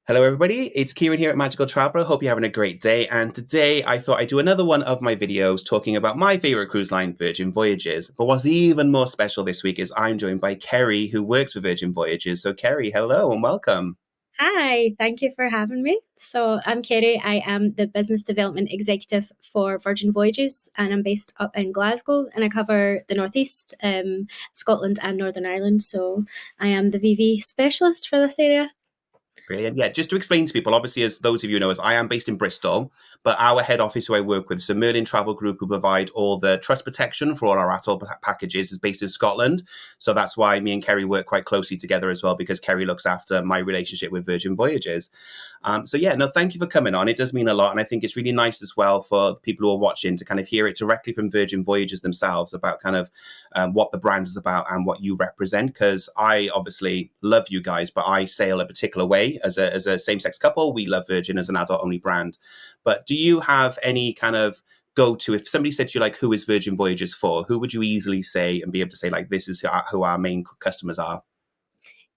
Hello, everybody. It's Kieran here at Magical Traveller. Hope you're having a great day. And today I thought I'd do another one of my videos talking about my favourite cruise line, Virgin Voyages. But what's even more special this week is I'm joined by Kerry, who works for Virgin Voyages. So, Kerry, hello and welcome. Hi, thank you for having me. So, I'm Kerry. I am the Business Development Executive for Virgin Voyages, and I'm based up in Glasgow, and I cover the Northeast, Scotland, and Northern Ireland. So, I am the VV specialist for this area. Brilliant. Yeah, just to explain to people, obviously, as those of you know, as I am based in Bristol, but our head office who I work with, so Merlin Travel Group, who provide all the trust protection for all our ATOL packages, is based in Scotland. So that's why me and Kerry work quite closely together as well, because Kerry looks after my relationship with Virgin Voyages. So yeah, no, thank you for coming on. It does mean a lot, and I think it's really nice as well for people who are watching to kind of hear it directly from Virgin Voyages themselves about kind of what the brand is about and what you represent. Because I obviously love you guys, but I sail a particular way as a same-sex couple. We love Virgin as an adult-only brand. But do you have any kind of go to, if somebody said to you, like, who is Virgin Voyages for? Who would you easily say and be able to say, like, this is who our main customers are?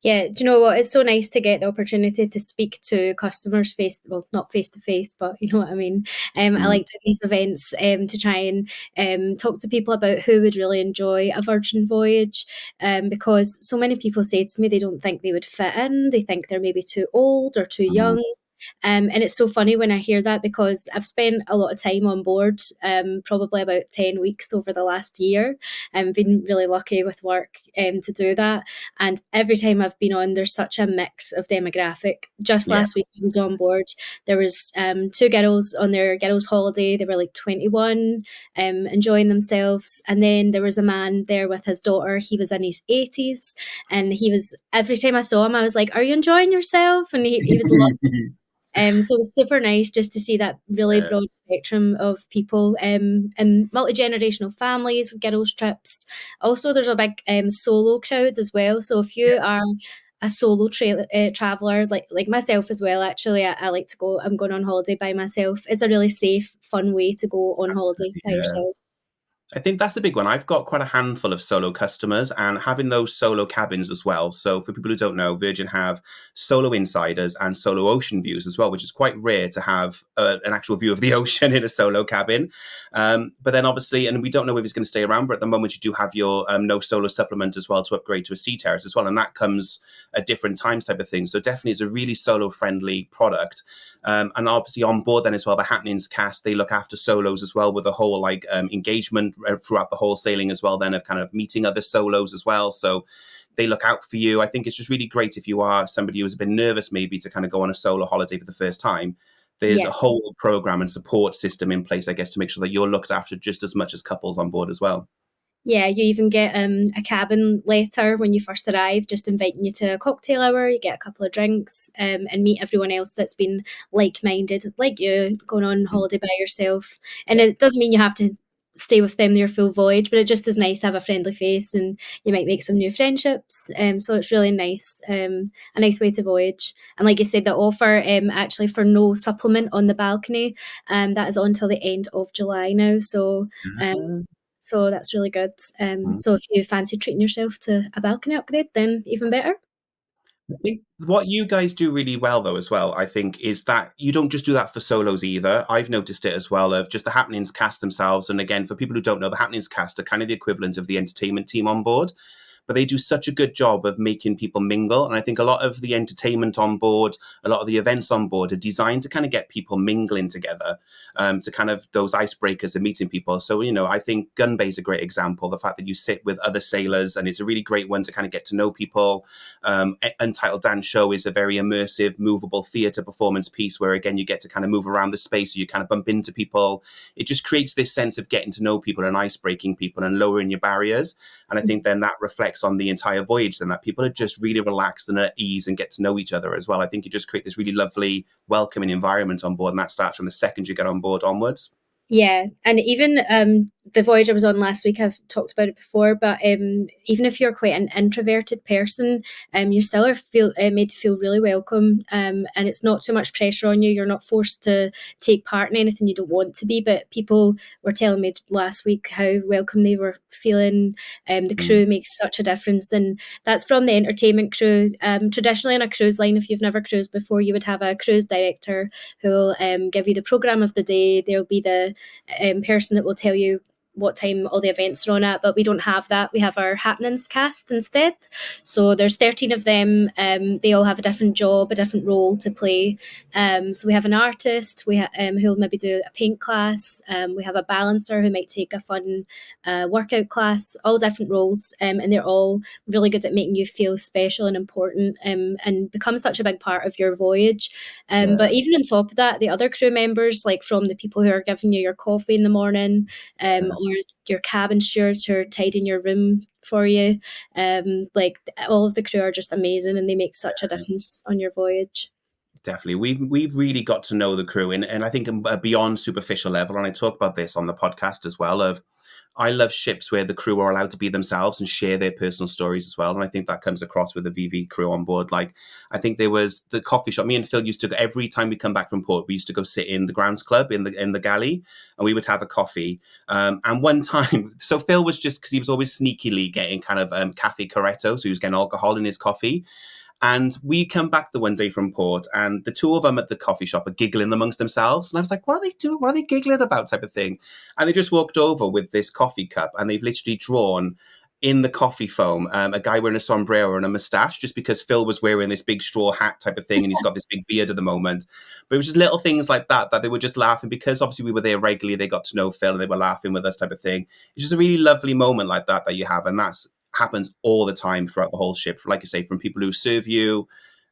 Yeah, do you know what? It's so nice to get the opportunity to speak to customers well, not face to face, but you know what I mean. I Mm. like doing these events to try and talk to people about who would really enjoy a Virgin voyage, because so many people say to me they don't think they would fit in. They think they're maybe too old or too Mm. young. And it's so funny when I hear that because I've spent a lot of time on board, probably about 10 weeks over the last year. I've been really lucky with work to do that. And every time I've been on, there's such a mix of demographic. Just Yeah. last week I was on board. There was two girls on their girls' holiday. They were like 21, enjoying themselves. And then there was a man there with his daughter. He was in his 80s. And he was, every time I saw him, I was like, "Are you enjoying yourself?" And he was so it was super nice just to see that really Yeah. broad spectrum of people, and multi-generational families, girls' trips. Also, there's a big solo crowd as well. So if you are a solo traveler, like myself as well, actually, I like to go. I'm going on holiday by myself. It's a really safe, fun way to go on holiday Absolutely. by Yeah. yourself. I think that's a big one. I've got quite a handful of solo customers and having those solo cabins as well. So for people who don't know, Virgin have solo insiders and solo ocean views as well, which is quite rare to have an actual view of the ocean in a solo cabin. But then obviously, and we don't know if it's going to stay around, but at the moment you do have your no solo supplement as well to upgrade to a sea terrace as well. And that comes at different times type of thing. So definitely it's a really solo friendly product. And obviously on board then as well, the Happenings cast, they look after solos as well with the whole like engagement throughout the whole sailing as well, then of kind of meeting other solos as well. So they look out for you. I think it's just really great if you are somebody who's a bit nervous maybe to kind of go on a solo holiday for the first time. There's Yeah. a whole program and support system in place, I guess, to make sure that you're looked after just as much as couples on board as well. Yeah, you even get a cabin letter when you first arrive, just inviting you to a cocktail hour. You get a couple of drinks, and meet everyone else that's been like-minded, like you, going on holiday by yourself. And it doesn't mean you have to stay with them their full voyage, but it just is nice to have a friendly face, and you might make some new friendships. So it's really nice, a nice way to voyage. And like you said, the offer actually for no supplement on the balcony, that is on till the end of July now. Um, so that's really good. Mhm. So if you fancy treating yourself to a balcony upgrade, then even better. I think what you guys do really well, though, as well, I think, is that you don't just do that for solos either. I've noticed it as well of just the Happenings cast themselves. And again, for people who don't know, the Happenings cast are kind of the equivalent of the entertainment team on board, but they do such a good job of making people mingle. And I think a lot of the entertainment on board, a lot of the events on board are designed to kind of get people mingling together, to kind of those icebreakers and meeting people. So, you know, I think Gun Bay is a great example. The fact that you sit with other sailors and it's a really great one to kind of get to know people. Untitled Dance Show is a very immersive, movable theatre performance piece where, again, you get to kind of move around the space. So you kind of bump into people. It just creates this sense of getting to know people and ice breaking people and lowering your barriers. And I think then that reflects on the entire voyage, then that people are just really relaxed and at ease and get to know each other as well. I think you just create this really lovely, welcoming environment on board. And that starts from the second you get on board onwards. Yeah, and even the voyage I was on last week, I've talked about it before, but even if you're quite an introverted person, you still are made to feel really welcome, and it's not so much pressure on you. You're not forced to take part in anything you don't want to be. But people were telling me last week how welcome they were feeling. The Mm, crew makes such a difference, and that's from the entertainment crew. Traditionally, on a cruise line, if you've never cruised before, you would have a cruise director who will give you the program of the day. There'll be the person that will tell you what time all the events are on at, but we don't have that. We have our happenings cast instead. So there's 13 of them. They all have a different job, a different role to play. So we have an artist who'll maybe do a paint class. We have a balancer who might take a fun workout class, all different roles. And they're all really good at making you feel special and important, and become such a big part of your voyage. But yeah. even on top of that, the other crew members, like from the people who are giving you your coffee in the morning, or your cabin stewards who are tidying your room for you, like all of the crew are just amazing and they make such a difference on your voyage. Definitely, we've really got to know the crew, and I think beyond superficial level. And I talk about this on the podcast as well. Of I love ships where the crew are allowed to be themselves and share their personal stories as well. And I think that comes across with the VV crew on board. Like, I think there was the coffee shop. Me and Phil used to go every time we come back from port. We used to go sit in the grounds club in the galley, and we would have a coffee. And one time, so Phil was just because he was always sneakily getting kind of cafe corretto, so he was getting alcohol in his coffee. And we come back the one day from port, and the two of them at the coffee shop are giggling amongst themselves. And I was like, what are they doing? What are they giggling about? Type of thing. And they just walked over with this coffee cup, and they've literally drawn in the coffee foam a guy wearing a sombrero and a mustache, just because Phil was wearing this big straw hat type of thing, and he's got this big beard at the moment. But it was just little things like that that they were just laughing because obviously we were there regularly. They got to know Phil, and they were laughing with us, type of thing. It's just a really lovely moment like that you have, and that's happens all the time throughout the whole ship. Like you say, from people who serve you,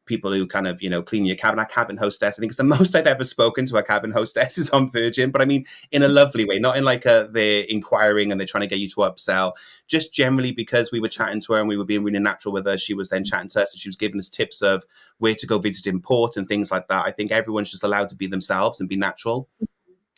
people who kind of, clean your cabin. Our cabin hostess, I think it's the most I've ever spoken to a cabin hostess is on Virgin, but I mean, in a lovely way, not in like they're inquiring and they're trying to get you to upsell, just generally because we were chatting to her and we were being really natural with her. She was then chatting to us and she was giving us tips of where to go visit in port and things like that. I think everyone's just allowed to be themselves and be natural.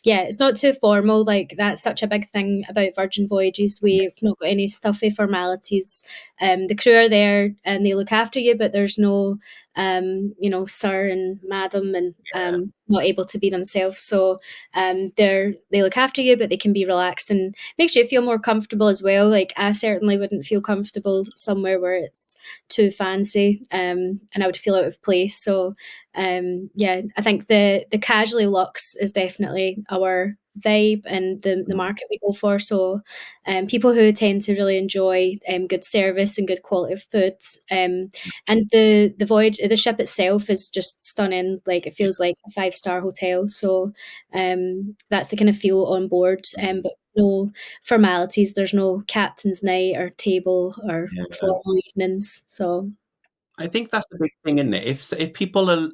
Yeah, it's not too formal. Like that's such a big thing about Virgin Voyages. We've not got any stuffy formalities. The crew are there and they look after you, but there's no, sir and madam and not able to be themselves. So they look after you, but they can be relaxed and makes you feel more comfortable as well. Like I certainly wouldn't feel comfortable somewhere where it's too fancy, and I would feel out of place. So yeah, I think the casually luxe is definitely our vibe and the Mm, market we go for. So people who tend to really enjoy good service and good quality of food. And the voyage, the ship itself is just stunning. Like it feels like a 5-star hotel. So that's the kind of feel on board. But no formalities. There's no captain's night or table or yeah. formal evenings. So I think that's the big thing, isn't it? If people are,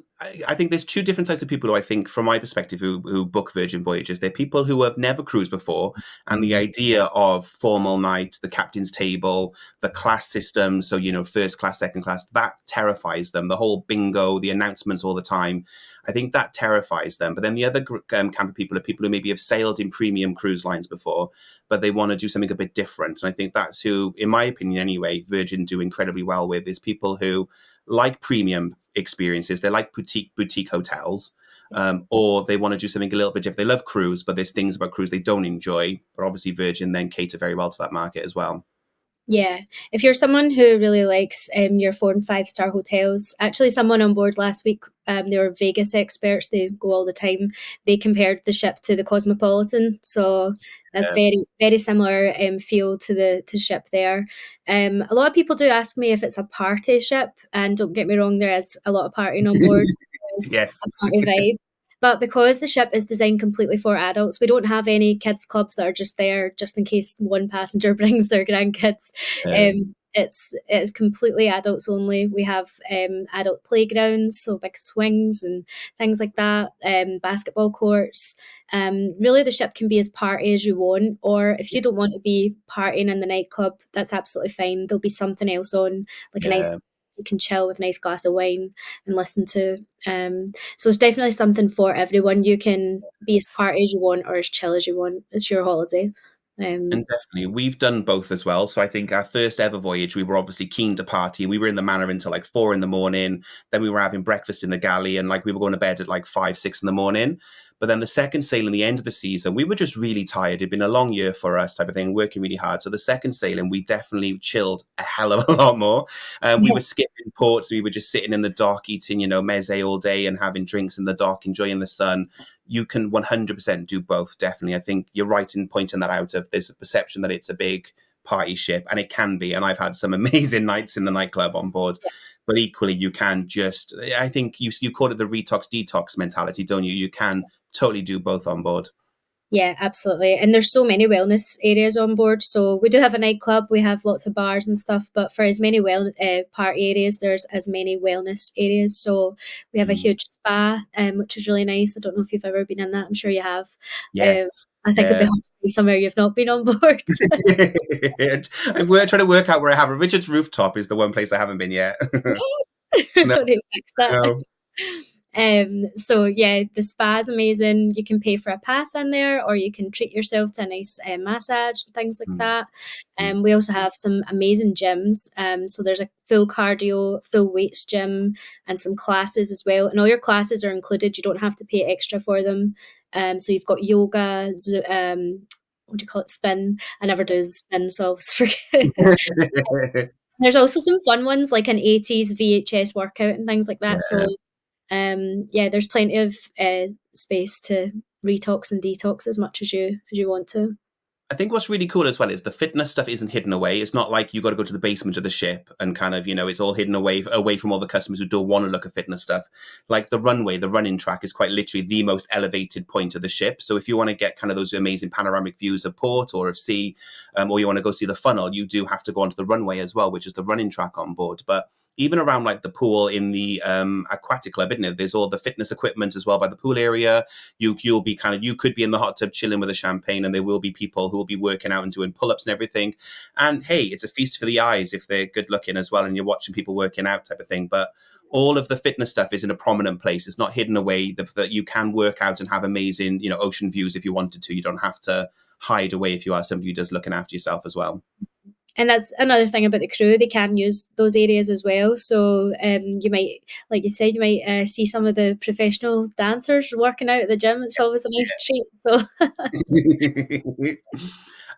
I think there's two different types of people who I think, from my perspective, who book Virgin Voyages. They're people who have never cruised before, and the idea of formal night, the captain's table, the class system, so first class, second class, that terrifies them. The whole bingo, the announcements all the time. I think that terrifies them. But then the other camp of people are people who maybe have sailed in premium cruise lines before, but they want to do something a bit different. And I think that's who, in my opinion anyway, Virgin do incredibly well with, is people who like premium experiences. They like boutique hotels, or they want to do something a little bit different. They love cruise, but there's things about cruise they don't enjoy. But obviously, Virgin then cater very well to that market as well. yeah, if you're someone who really likes your 4 and 5-star hotels, actually, someone on board last week, they were Vegas experts. They go all the time. They compared the ship to the Cosmopolitan, so that's Yeah, very very similar feel to the ship there. A lot of people do ask me if it's a party ship, and don't get me wrong, there is a lot of partying on board. There's yes, a party vibe. But because the ship is designed completely for adults, we don't have any kids clubs that are just there just in case one passenger brings their grandkids. It's completely adults only. We have adult playgrounds, so big swings and things like that, basketball courts. Really, the ship can be as party as you want, or if you don't want to be partying in the nightclub, that's absolutely fine. There'll be something else on, like a nice yeah. you can chill with a nice glass of wine and listen to. So it's definitely something for everyone. You can be as party as you want or as chill as you want. It's your holiday. And Um, definitely, we've done both as well. So I think our first ever voyage, we were obviously keen to party. We were in the manor until like 4 in the morning. Then we were having breakfast in the galley, and like we were going to bed at like 5, 6 in the morning. But then the second sailing, the end of the season, we were just really tired. It'd been a long year for us, type of thing, working really hard. So the second sailing, we definitely chilled a hell of a lot more. We yeah, were skipping ports. We were just sitting in the dock, eating, meze all day and having drinks in the dock, enjoying the sun. You can 100% do both. Definitely, I think you're right in pointing that out. Of there's a perception that it's a big party ship, and it can be. And I've had some amazing nights in the nightclub on board. But equally, you can just. I think you call it the retox detox mentality, don't you? You can totally do both on board. yeah, absolutely. And there's so many wellness areas on board. So we do have a nightclub, we have lots of bars and stuff, but for as many party areas, there's as many wellness areas. So we have a Mm. huge spa, which is really nice. I don't know if you've ever been in that. I'm sure you have. Um, Yes. I think it'd be Yeah. hard to be somewhere you've not been on board. We're trying to work out where I have. Richard's Rooftop is the one place I haven't been yet. No, I need to fix that. no. So yeah, the spa is amazing. You can pay for a pass in there, or you can treat yourself to a nice massage and things like Mm, that. mm. We also have some amazing gyms. So there's a full cardio, full weights gym, and some classes as well. And all your classes are included. You don't have to pay extra for them. So you've got yoga, what do you call it? Spin. I never do spin, so I always forget. There's also some fun ones like an 80s VHS workout and things like that. So Yeah. yeah, there's plenty of space to retox and detox as much as you want to. I think what's really cool as well is the fitness stuff isn't hidden away. It's not like you got to go to the basement of the ship and kind of, it's all hidden away from all the customers who don't want to look at fitness stuff. Like the runway, the running track is quite literally the most elevated point of the ship. So if you want to get kind of those amazing panoramic views of port or of sea, or you want to go see the funnel, you do have to go onto the runway as well, which is the running track on board. But even around like the pool in the aquatic club, isn't it? There's all the fitness equipment as well by the pool area. You'll be you could be in the hot tub chilling with a champagne, and there will be people who will be working out and doing pull-ups and everything. And hey, it's a feast for the eyes if they're good looking as well, and you're watching people working out type of thing. But all of the fitness stuff is in a prominent place. It's not hidden away. That you can work out and have amazing, ocean views if you wanted to. You don't have to hide away if you are somebody who does looking after yourself as well. And that's another thing about the crew; they can use those areas as well. So you might, like you said, you might see some of the professional dancers working out at the gym. It's always a nice treat.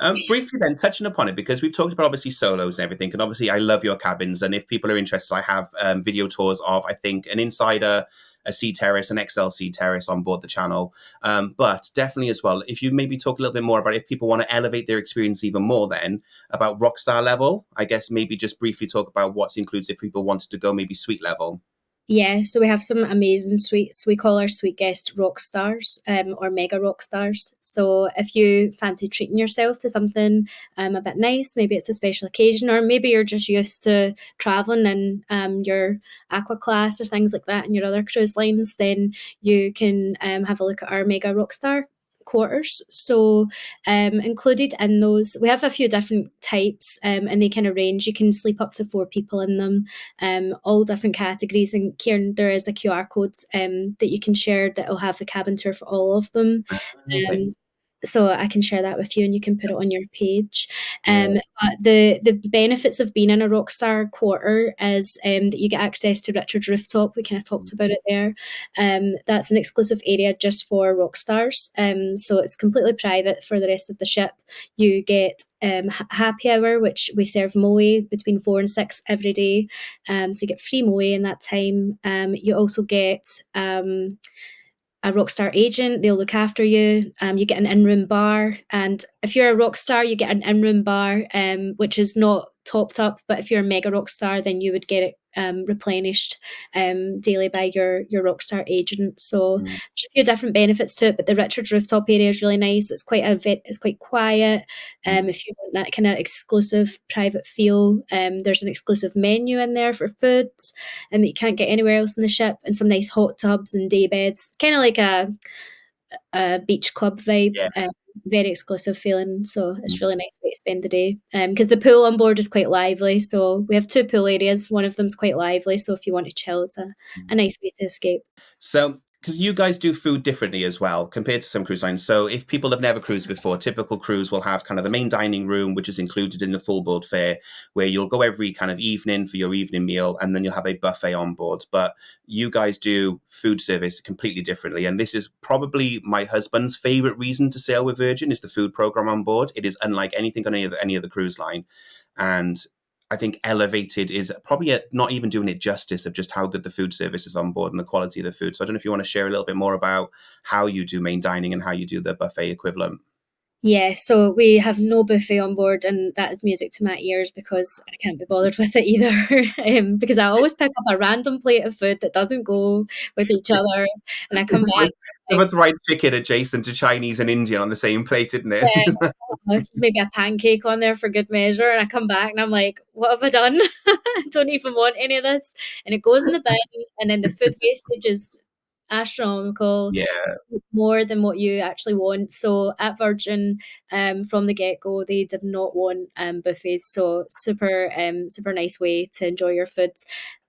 So Briefly then, touching upon it, because we've talked about obviously solos and everything, and obviously I love your cabins, and if people are interested, I have video tours of, I think, an insider, a sea terrace, an XL sea terrace on board the channel. But definitely as well, if you maybe talk a little bit more about if people want to elevate their experience even more then, about rockstar level, I guess maybe just briefly talk about what's included if people wanted to go maybe suite level. yeah, so we have some amazing suites. We call our suite guests rock stars, or mega rock stars. So if you fancy treating yourself to something a bit nice, maybe it's a special occasion, or maybe you're just used to traveling in your aqua class or things like that in your other cruise lines, then you can have a look at our mega rock star quarters. So included in those, we have a few different types, and they kind of range. You can sleep up to 4 people in them, all different categories. And Kieran, there is a QR code that you can share that will have the cabin tour for all of them. Okay. Um, so I can share that with you, and you can put it on your page. Yeah. But the benefits of being in a Rockstar Quarter is that you get access to Richard's Rooftop. We kind of talked about it there. That's an exclusive area just for rock stars. So it's completely private for the rest of the ship. You get happy hour, which we serve moe between 4 and 6 every day. So you get free moe in that time. You also get a rockstar agent. They'll look after you. You get an in-room bar, and if you're a rock star, you get an in-room bar, which is not topped up. But if you're a mega rock star, then you would get it replenished daily by your rockstar agent. So Mm. there's a few different benefits to it. But the Richards rooftop area is really nice. It's quite quiet. Mm. If you want that kind of exclusive private feel, there's an exclusive menu in there for foods that you can't get anywhere else in the ship, and some nice hot tubs and day beds. It's kind of like a beach club vibe. Yeah. very exclusive feeling. So it's really nice way to spend the day. Because the pool on board is quite lively. So we have two pool areas. One of them's quite lively. So if you want to chill, it's a nice way to escape. So, because you guys do food differently as well compared to some cruise lines. So, if people have never cruised before, typical cruise will have kind of the main dining room, which is included in the full board fare, where you'll go every kind of evening for your evening meal, and then you'll have a buffet on board. But you guys do food service completely differently, and this is probably my husband's favorite reason to sail with Virgin is the food program on board. It is unlike anything on any other cruise line, and I think elevated is probably not even doing it justice of just how good the food service is on board and the quality of the food. So I don't know if you want to share a little bit more about how you do main dining and how you do the buffet equivalent. Yeah, so we have no buffet on board, and that is music to my ears because I can't be bothered with it either. Because I always pick up a random plate of food that doesn't go with each other, and I come It's back like like, Plymouth fried chicken adjacent to Chinese and Indian on the same plate, isn't it? maybe a pancake on there for good measure, and I come back and I'm like, what have I done? I don't even want any of this, and it goes in the bin, and then the food wastage is astronomical, Yeah. more than what you actually want. So at Virgin, from the get go, they did not want buffets. So super nice way to enjoy your foods.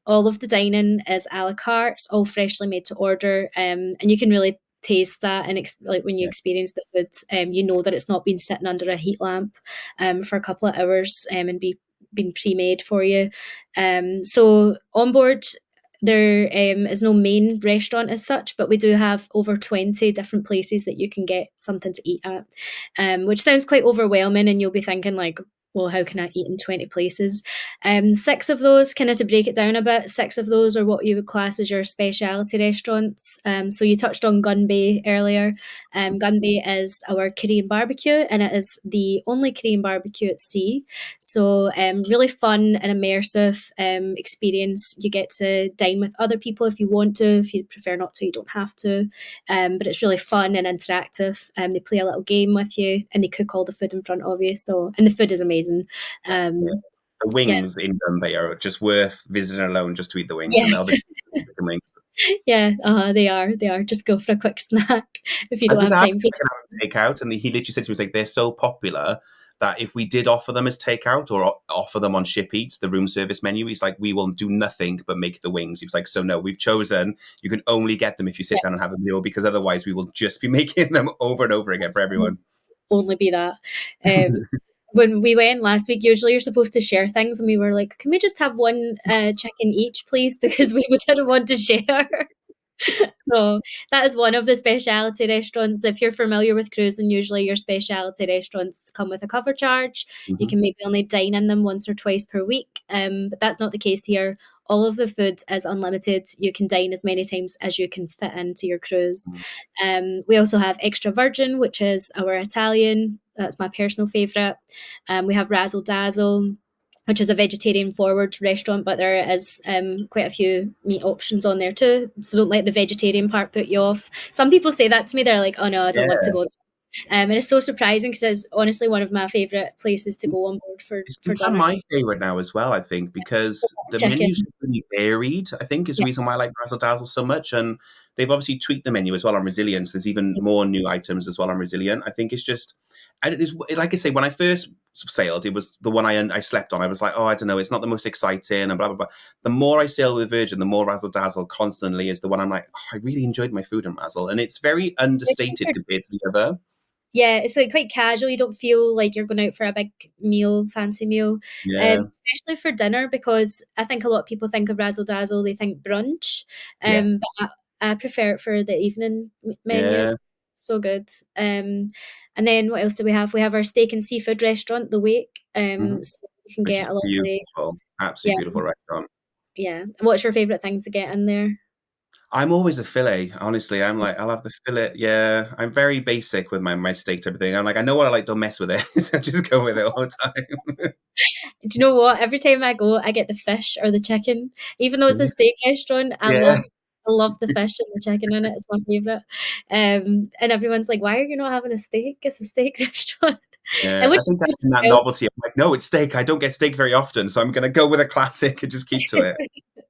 All of the dining is a la carte, it's all freshly made to order, and you can really taste that and like when you Yeah. experience the food, you know that it's not been sitting under a heat lamp for a couple of hours and been pre-made for you. So on board there is no main restaurant as such, but we do have over 20 different places that you can get something to eat at, which sounds quite overwhelming. And you'll be thinking, like, well, how can I eat in 20 places? Six of those, kind of to break it down a bit, six of those are what you would class as your specialty restaurants. So you touched on Gun Bay earlier. Gun Bay is our Korean barbecue, and it is the only Korean barbecue at sea. So, really fun and immersive experience. You get to dine with other people if you want to. If you prefer not to, you don't have to. But it's really fun and interactive. They play a little game with you, and they cook all the food in front of you. So, and the food is amazing. Yeah. Um, The yeah, wings in Bombay are just worth visiting alone just to eat the wings, yeah, and the other chicken wings. yeah. They are. They are. Just go for a quick snack if you I don't did have ask time if for. I can have them takeout, and he literally said to me, he's like, they're so popular that if we did offer them as takeout or offer them on Ship Eats, the room service menu, he's like, we will do nothing but make the wings. He was like, so no, we've chosen, you can only get them if you sit down and have a meal, because otherwise we will just be making them over and over again for everyone. Only be that. Um, when we went last week, usually you're supposed to share things, and we were like, "Can we just have one chicken each, please?" Because we didn't want to share. So that is one of the specialty restaurants. If you're familiar with cruising, usually your specialty restaurants come with a cover charge. You Mm-hmm. can maybe only dine in them once or twice per week, but that's not the case here. All of the food is unlimited. You can dine as many times as you can fit into your cruise. We also have Extra Virgin, which is our Italian. That's my personal favourite. We have Razzle Dazzle, which is a vegetarian forward restaurant, but there is quite a few meat options on there too. So don't let the vegetarian part put you off. Some people say that to me. They're like, "Oh no, I don't want to Yeah. go." And it's so surprising because it's honestly one of my favourite places to go on board It's for become dinner. my favorite now as well, I think, because the Chicken, menu's just really varied, I think, is the yeah, reason why I like Razzle Dazzle so much. And they've obviously tweaked the menu as well on Resilience. There's even more new items as well on Resilient. I think it's just, and it is, like I say, when I first sailed, it was the one I slept on. I was like, oh, I don't know, it's not the most exciting and blah, blah, blah. The more I sail with Virgin, the more Razzle Dazzle constantly is the one I'm like, oh, I really enjoyed my food in Razzle. And it's very it's way understated cheaper. compared to the other. Yeah, it's like quite casual. You don't feel like you're going out for a big meal, fancy meal, Yeah. especially for dinner because I think a lot of people think of Razzle Dazzle, they think brunch, Yes. but I prefer it for the evening menu. Yeah. It's so good. And then what else do we have? We have our steak and seafood restaurant, The Wake. Mhm. So you can Which is get a lovely, beautiful. yeah, Absolutely beautiful restaurant. yeah. What's your favorite thing to get in there? I'm always a fillet, honestly. I'm like, I'll have the fillet. Yeah, I'm very basic with my steak type of thing. I'm like, I know what I like, don't mess with it. So just go with it all the time. Do you know what? Every time I go, I get the fish or the chicken. Even though it's a steak restaurant, Yeah, I love the fish and the chicken in it. It's my favourite. And everyone's like, "Why are you not having a steak? It's a steak restaurant." And yeah. which I is think that's good in that as novelty. I'm like, no, it's steak. I don't get steak very often, so I'm going to go with a classic and just keep to it. well.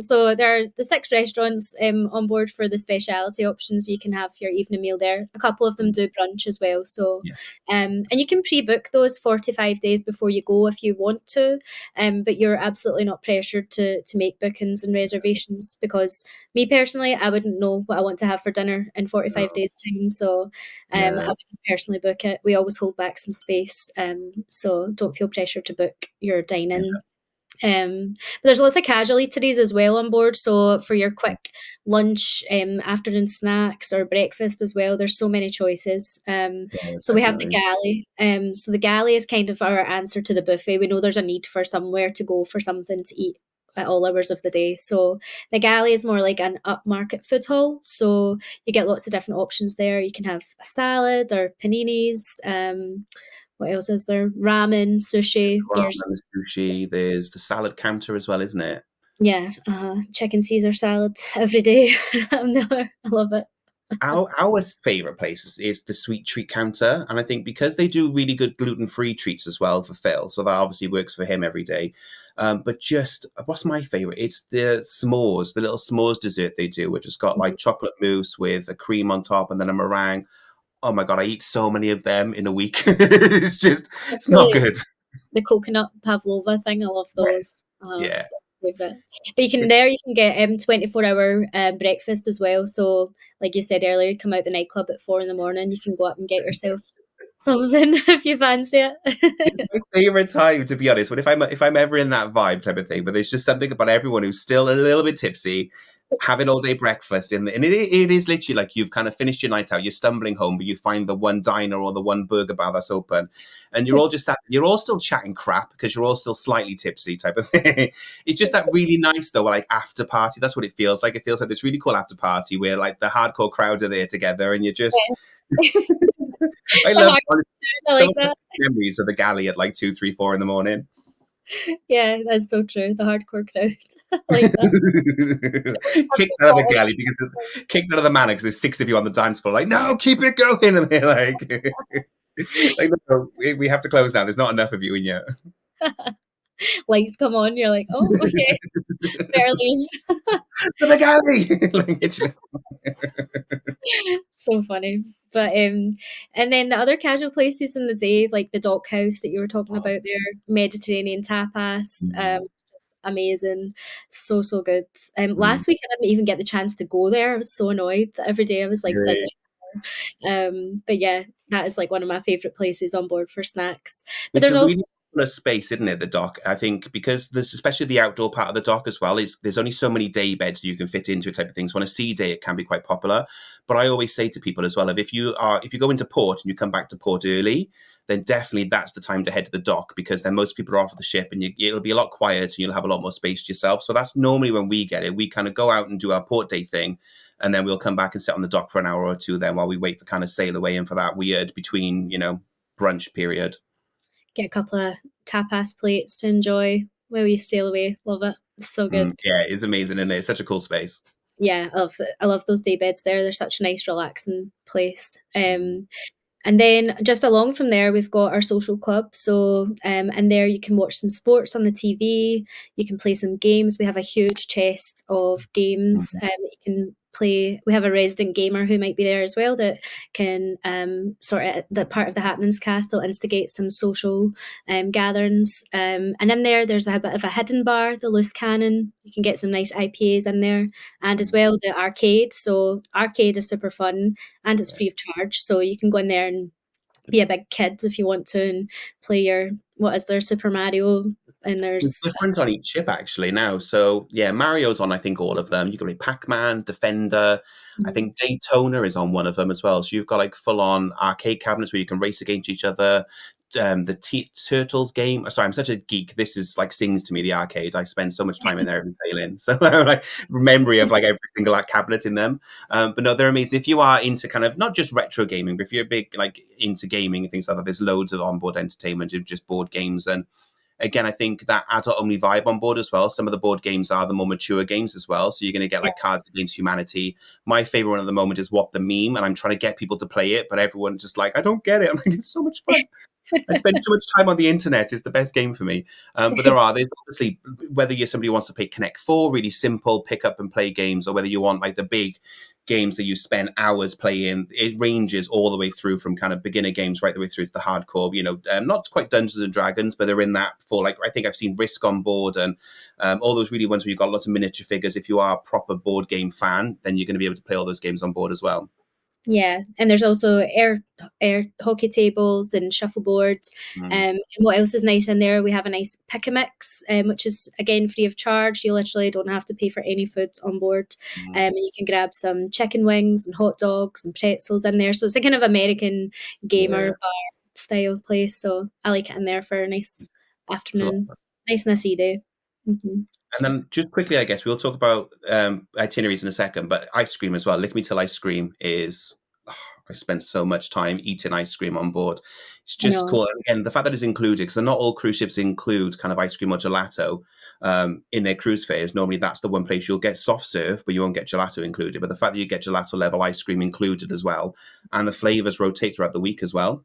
So there are the 6 restaurants on board for the specialty options. You can have your evening meal there. A couple of them do brunch as well. So, Yeah, and you can pre-book those 45 days before you go if you want to. But you're absolutely not pressured to make bookings and reservations, because me personally, I wouldn't know what I want to have for dinner in 45 no, days time. So, I yeah, wouldn't personally book it. We always hold back some space. So don't feel pressured to book your yeah. dine-in. But there's lots of casual eateries as well on board. So for your quick lunch, afternoon snacks, or breakfast as well, there's so many choices. Yeah, So we have the definitely. galley. So the galley is kind of our answer to the buffet. We know there's a need for somewhere to go for something to eat at all hours of the day. So the galley is more like an upmarket food hall. So you get lots of different options there. You can have a salad or paninis. What else is there? Ramen, sushi. Ramen There's and the sushi. There's the salad counter as well, isn't it? Yeah, chicken Caesar salad every day. I love it. Our favorite place is the sweet treat counter, and I think because they do really good gluten free treats as well for Phil, so that obviously works for him every day. But just what's my favorite? It's the s'mores, the little s'mores dessert they do, which has got Mhm. like chocolate mousse with a cream on top and then a meringue. Oh my god, I eat so many of them in a week. It's not Really, good. the coconut pavlova thing, I love Yes, those. yeah. Favorite. But you can get 24-hour breakfast as well. So like you said earlier, you come out the nightclub at 4 in the morning, you can go up and get yourself something if you fancy It's it. my favorite time, to be honest. But if I'm ever in that vibe type of thing, but there's just something about everyone who's still a little bit tipsy, having all day breakfast, and it is literally like you've kind of finished your night out, you're stumbling home, but you find the one diner or the one burger bar that's open, and you're all just sat, you're all still chatting crap because you're all still slightly tipsy type of thing. It's just that really nice though, like after party. That's what it feels like. It feels like this really cool after party where like the hardcore crowd are there together, and you're just. I The love hard, I some like of the that. memories of the galley at like 2, 3, 4 in the morning. Yeah, that's so true. The hardcore crowd. I like that. Kicked out of the galley because there's kicked out of the manor because there's 6 of you on the dance floor. Like, no, keep it going, and they're like, like no, we have to close now. There's not enough of you in here. Lights come on, you're like, oh, okay, better leave. To the galley. Like, literally. So funny. But and then the other casual places in the day, like the Dock House that you were talking Oh, about there, Mediterranean tapas, mm, just amazing, so so good. mm. Last week I didn't even get the chance to go there. I was so annoyed that every day I was like busy. Really? But yeah, that is like one of my favorite places on board for snacks. But It's there's a also really popular space, isn't it? The dock. I think because there's especially the outdoor part of the dock as well. Is there's only so many day beds you can fit into it type of thing. So on a sea day, it can be quite popular. But I always say to people as well, if you go into port and you come back to port early, then definitely that's the time to head to the dock because then most people are off the ship and it'll be a lot quieter and you'll have a lot more space to yourself. So that's normally when we get it. We kind of go out and do our port day thing, and then we'll come back and sit on the dock for an hour or two. Then while we wait for kind of sail away and for that weird between brunch period. get a couple of tapas plates to enjoy while you sail away. Love it. So good. Yeah, it's amazing, and it's such a cool space. Yeah, I love those day beds there. They're such a nice, relaxing place. And then just along from there, we've got our social club. So, and there you can watch some sports on the TV. You can play some games. We have a huge chest of games Mhm. that you can play. We have a resident gamer who might be there as well that can sort of the part of the happenings cast. They'll instigate some social gatherings. And in there, there's a bit of a hidden bar, the loose cannon. You can get some nice IPAs in there, and as well the arcade. So arcade is super fun and it's free of charge. So you can go in there and be a big kid if you want to and play your what is there Super Mario and There's there's different on each ship actually now. So yeah, Mario's on I think all of them. You can play Pac-Man, Defender. I think Daytona is on one of them as well. So you've got like full on arcade cabinets where you can race against each other. The Turtles game. Sorry, I'm such a geek. This is like sings to me. The arcade. I spend so much time in there every sailing. So like memory of like every single like cabinet in them. But no, they're amazing. If you are into kind of not just retro gaming, but if you're big like into gaming and things like that, there's loads of onboard entertainment of just board games. And again, I think that adult only vibe on board as well. Some of the board games are the more mature games as well. So you're going to get yeah, like Cards Against Humanity. My favorite one at the moment is What the Meme, and I'm trying to get people to play it, but everyone's just like, I don't get it. I'm like, it's so much fun. I spend too much time on the internet. It's the best game for me. But there's obviously, whether you're somebody who wants to play Connect 4, really simple pick up and play games, or whether you want like the big games that you spend hours playing, it ranges all the way through from kind of beginner games right the way through to the hardcore, not quite Dungeons and Dragons, but they're in that for like, I think I've seen Risk on board and all those really ones where you've got lots of miniature figures. If you are a proper board game fan, then you're going to be able to play all those games on board as well. Yeah, and there's also air hockey tables and shuffleboards. Mm, And what else is nice in there? We have a nice pick a mix, which is again free of charge. You literally don't have to pay for any food on board, mm, and you can grab some chicken wings and hot dogs and pretzels in there. So it's a kind of American gamer yeah. bar style place. So I like it in there for a nice It's a lot. afternoon, nice and a sea day. Hmm. And then just quickly, I guess we'll talk about itineraries in a second, but ice cream as well. Lick Me Till Ice Cream is, oh, I spent so much time eating ice cream on board. It's I just know. cool. And again, the fact that it's included, because not all cruise ships include kind of ice cream or gelato in their cruise fares. Normally that's the one place you'll get soft serve, but you won't get gelato included. But the fact that you get gelato level ice cream included as well, and the flavors rotate throughout the week as well.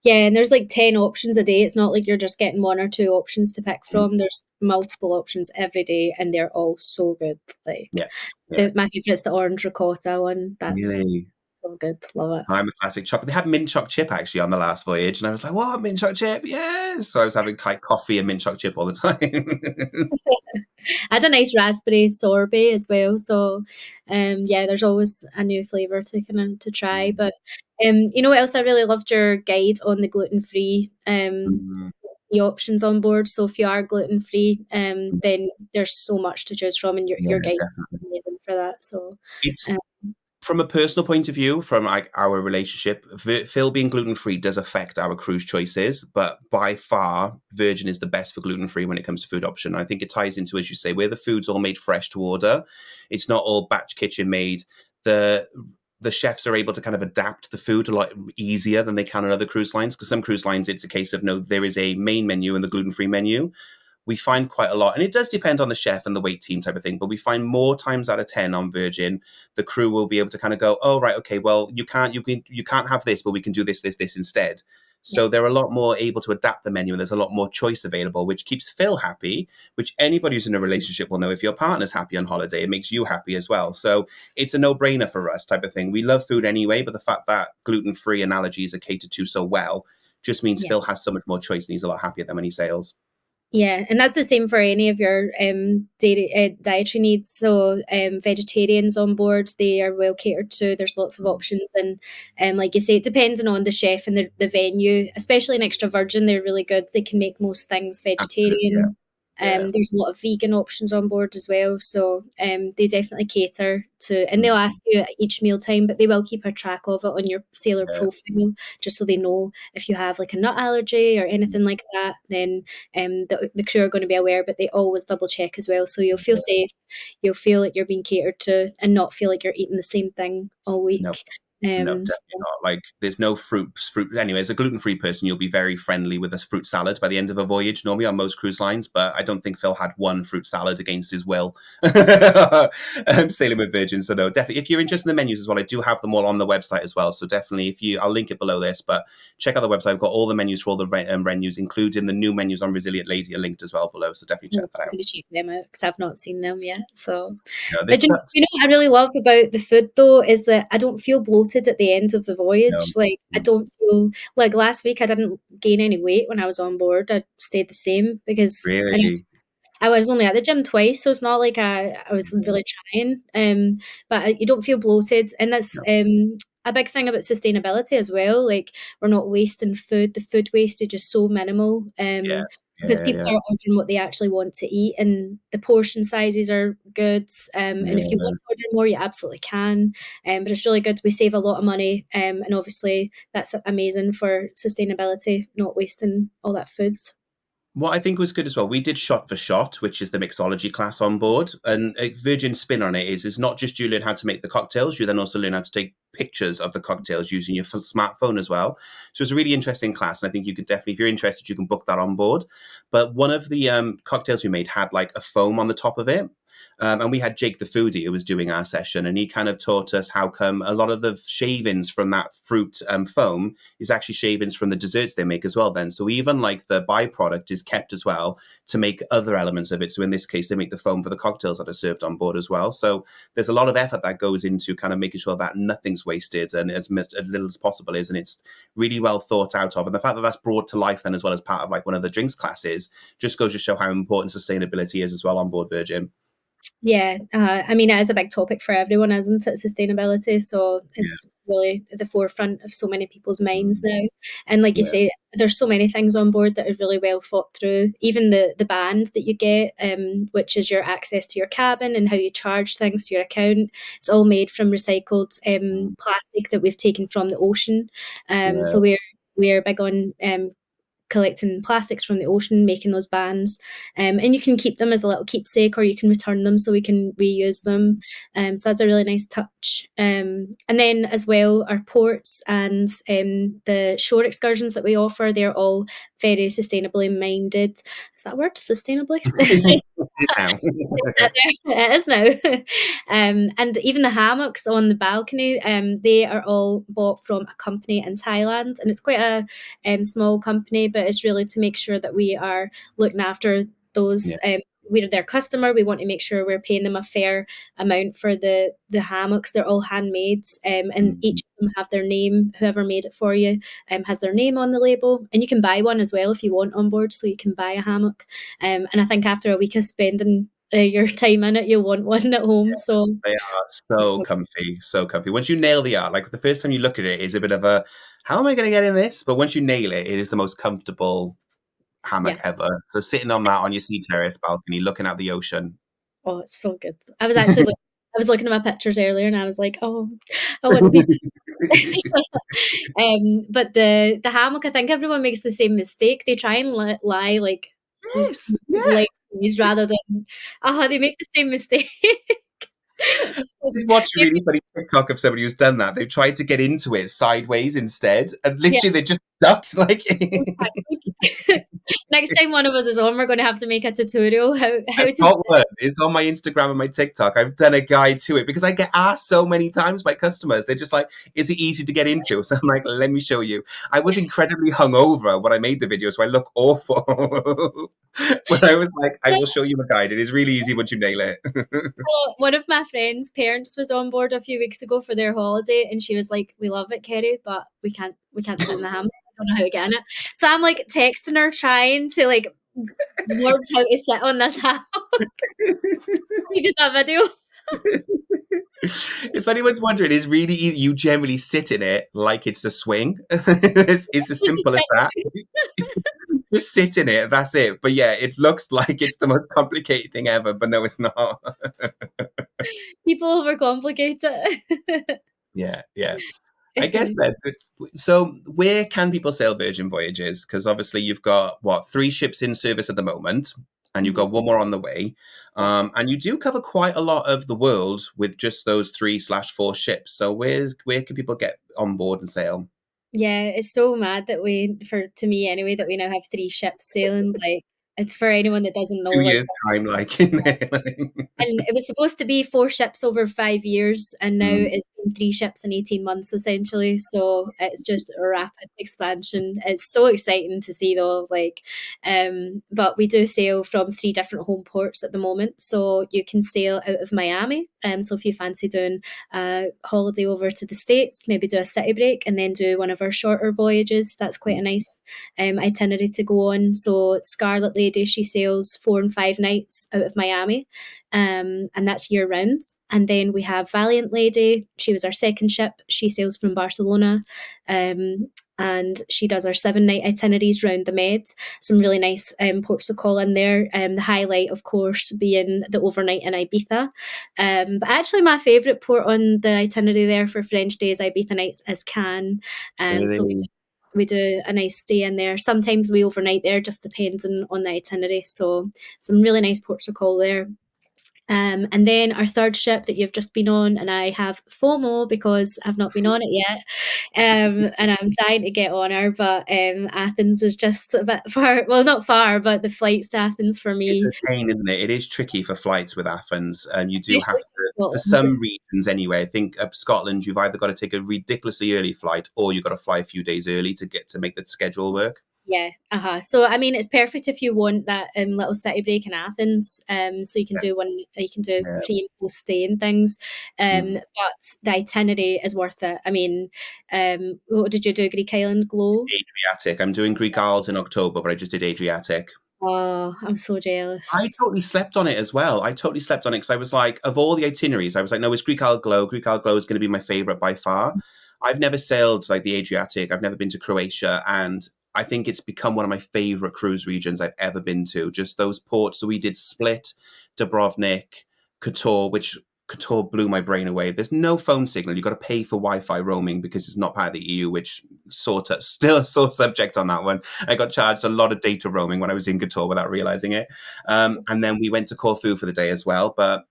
Yeah, and there's like 10 options a day. It's not like you're just getting one or two options to pick Mm, from. There's multiple options every day, and they're all so good. Like yeah, yeah. my favorite's the orange ricotta one. That's Really? so good. Love I'm a classic chocolate. They had mint choc chip actually on the last voyage, and I was like, "What mint choc chip? Yes!" So I was having like coffee and mint choc chip all the time. it. I had a nice raspberry sorbet as well. So, yeah, there's always a new flavor to kind of to try. Mm, But, you know what else? I really loved your guide on the gluten free mm, the options on board. So if you are gluten free, then there's so much to choose from, and yeah, your guide definitely. is amazing for that. So, It's um, from a personal point of view, from like our relationship. Phil being gluten free does affect our cruise choices, but by far, Virgin is the best for gluten free when it comes to food option. I think it ties into, as you say, where the food's all made fresh to order. It's not all batch kitchen made. The the chefs are able to kind of adapt the food a lot easier than they can on other cruise lines, because some cruise lines it's a case of no, there is a main menu and the gluten free menu. We find quite a lot, and it does depend on the chef and the wait team type of thing, but we find more times out of 10 on Virgin, the crew will be able to kind of go, oh, right, okay, well, you can't have this, but we can do this instead. yeah, So they're a lot more able to adapt the menu, and there's a lot more choice available, which keeps Phil happy, which anybody who's in a relationship will know. If your partner's happy on holiday, it makes you happy as well. So it's a no-brainer for us type of thing. We love food anyway, but the fact that gluten-free and allergies are catered to so well just means yeah. Phil has so much more choice, and he's a lot happier than when he sails. Yeah, and that's the same for any of your dairy, dietary needs. So, vegetarians on board, they are well catered to. There's lots of Mm. options, and like you say, it depends on the chef and the venue. Especially in Extra Virgin, they're really good. They can make most things Absolutely, yeah. vegetarian. Yeah. There's a lot of vegan options on board as well, so they definitely cater to, and they'll Mhm. ask you at each meal time, but they will keep a track of it on your sailor Yeah, profile, just so they know if you have like a nut allergy or anything like that. Then the crew are going to be aware, but they always double check as well, so you'll feel yeah. safe, you'll feel like you're being catered to, and not feel like you're eating the same thing all No, week. no, definitely So not. Like, there's no fruit. Anyway, as a gluten-free person, you'll be very friendly with a fruit salad by the end of a voyage, normally on most cruise lines. But I don't think Phil had one fruit salad against his will. Sailing with Virgin, so no, definitely. If you're interested in the menus as well, I do have them all on the website as well. So definitely, I'll link it below this. But check out the website. I've got all the menus for all the menus, including the new menus on Resilient Lady, are linked as well below. So definitely I'm check that out. going to check them out because I've not seen them yet. So, No, but this you know what I really love about the food though is that I don't feel bloated at the end of the no, voyage. Like I don't feel like last week I didn't gain any weight when I was on board. I stayed the same because really. I was only at the gym twice, so it's not like I was really trying. But you don't feel bloated, and that's No, a big thing about sustainability as well. Like we're not wasting food; the food wastage is so minimal. yeah, Because yeah, people yeah, are ordering what they actually want to eat, and the portion sizes are good. And if you yeah. want to order more, you absolutely can. But it's really good. We save a lot of money, and obviously that's amazing for sustainability, not wasting all that food. What I think was good as well, we did shot for shot, which is the mixology class on board. And a Virgin spin on it is not just you learn how to make the cocktails, you then also learn how to take pictures of the cocktails using your smartphone as well. So it's a really interesting class. And I think you could definitely, if you're interested, you can book that on board. But one of the cocktails we made had like a foam on the top of it. And we had Jake the foodie who was doing our session, and he kind of taught us how come a lot of the shavings from that fruit foam is actually shavings from the desserts they make as well. Then, so even like the byproduct is kept as well to make other elements of it. So in this case, they make the foam for the cocktails that are served on board as well. So there's a lot of effort that goes into kind of making sure that nothing's wasted and as little as possible is, and it's really well thought out of. And the fact that that's brought to life then as well as part of like one of the drinks classes just goes to show how important sustainability is as well on board Virgin. Yeah, I mean, it is a big topic for everyone, isn't it? Sustainability. So Yeah. it's really at the forefront of so many people's minds now. And like you Yeah. say, there's so many things on board that are really well thought through. Even the band that you get, which is your access to your cabin and how you charge things to your account. It's all made from recycled plastic that we've taken from the ocean. So Yeah. we're big on collecting plastics from the ocean, making those bands. And you can keep them as a little keepsake or you can return them so we can reuse them. So that's a really nice touch. And then as well, our ports and the shore excursions that we offer, they're all very sustainably minded. Is that a word? Sustainably? Now. It is now. And even the hammocks on the balcony, they are all bought from a company in Thailand, and it's quite a small company, but it's really to make sure that we are looking after those. Yeah. We're their customer. We want to make sure we're paying them a fair amount for the hammocks. They're all handmade, and each of them have their name. Whoever made it for you has their name on the label, and you can buy one as well if you want on board. So you can buy a hammock. And I think after a week of spending your time in it, you'll want one at home. So They are so comfy, so comfy. Once you nail the art, like the first time you look at it is a bit of a, how am I going to get in this? But once you nail it, it is the most comfortable hammock yeah. ever. So sitting on that on your sea terrace balcony, looking at the ocean. Oh, it's so good. I was looking at my pictures earlier and I was like, oh, I want to be. But the hammock, I think everyone makes the same mistake. They try and lie like Yes, yeah. like these rather than they make the same mistake. I So did watch a they really funny TikTok of somebody who's done that. They've tried to get into it sideways instead, and yeah, literally they're just stuck. Like, next time one of us is on, we're going to have to make a tutorial how I've to. got one. It's on my Instagram and my TikTok. I've done a guide to it because I get asked so many times by customers. They're just like, "Is it easy to get into?" So I'm like, "Let me show you." I was incredibly hungover when I made the video, so I look awful. When I was like, "I will show you a guide. It is really easy once you nail it." Well, one of my friends' parents was on board a few weeks ago for their holiday, and she was like, "We love it, Kerry, but we can't sit in the hammock. I don't know how to get in it." So I'm like texting her, trying to like work how to sit on this hammock. We did that video. If anyone's wondering, it's really easy. You generally sit in it like it's a swing. It's as simple as that. Just sit in it. That's it. But yeah, it looks like it's the most complicated thing ever, but no, it's not. People overcomplicate it. Yeah, yeah. I guess that. So, where can people sail Virgin Voyages? Because obviously, you've got what, three ships in service at the moment, and you've Mhm. got one more on the way. Yeah. And you do cover quite a lot of the world with just those 3/4 ships. So, where can people get on board and sail? Yeah, it's so mad that to me anyway, that we now have three ships sailing. Like, it's for anyone that doesn't know, 2 like, years time, like in there. and it was supposed to be four ships over 5 years, and now Mm, it's been three ships in 18 months, essentially. So it's just a rapid expansion. It's so exciting to see, though. Like, but we do sail from three different home ports at the moment. So you can sail out of Miami. So if you fancy doing a holiday over to the States, maybe do a city break and then do one of our shorter voyages. That's quite a nice itinerary to go on. So Scarlet Lady, she sails 4 and 5 nights out of Miami, and that's year round. And then we have Valiant Lady. She was our second ship. She sails from Barcelona. And she does our 7 night itineraries round the Med. Some really nice ports to call in there. The highlight, of course, being the overnight in Ibiza. But actually, my favourite port on the itinerary there for French days, Ibiza nights, is Cannes. So really? we do a nice stay in there. Sometimes we overnight there, just depends on the itinerary. So some really nice ports to call there. And then our third ship that you've just been on, and I have FOMO because I've not been on it yet, and I'm dying to get on her, but Athens is just a bit far. Well, not far, but the flights to Athens for It's me, a pain, isn't it? It is tricky for flights with Athens, and you do have especially to, from for Scotland. some regions anyway. I think up Scotland, you've either got to take a ridiculously early flight, or you've got to fly a few days early to get to make the schedule work. Yeah, so I mean, it's perfect if you want that little city break in Athens. So you can Yeah, do one, you can do yeah. pre and post stay and things. Mm. But the itinerary is worth it. I mean, what did you do? Greek Island Glow? Adriatic. I'm doing Greek Isles in October, but I just did Adriatic. Oh, I'm so I jealous. totally slept on it as well. I totally slept on it because I was like, of all the itineraries, I was like, no, it's Greek Isle Glow. Greek Isle Glow is going to be my favorite by far. I've never sailed like the Adriatic. I've never been to Croatia, and I think it's become one of my favorite cruise regions I've ever been to. Just those ports. So we did Split, Dubrovnik, Kotor, which Kotor blew my brain away. There's no phone signal. You've got to pay for Wi-Fi roaming because it's not part of the EU, which sort of still a sore subject on that one. I got charged a lot of data roaming when I was in Kotor without realizing it. And then we went to Corfu for the day as well. But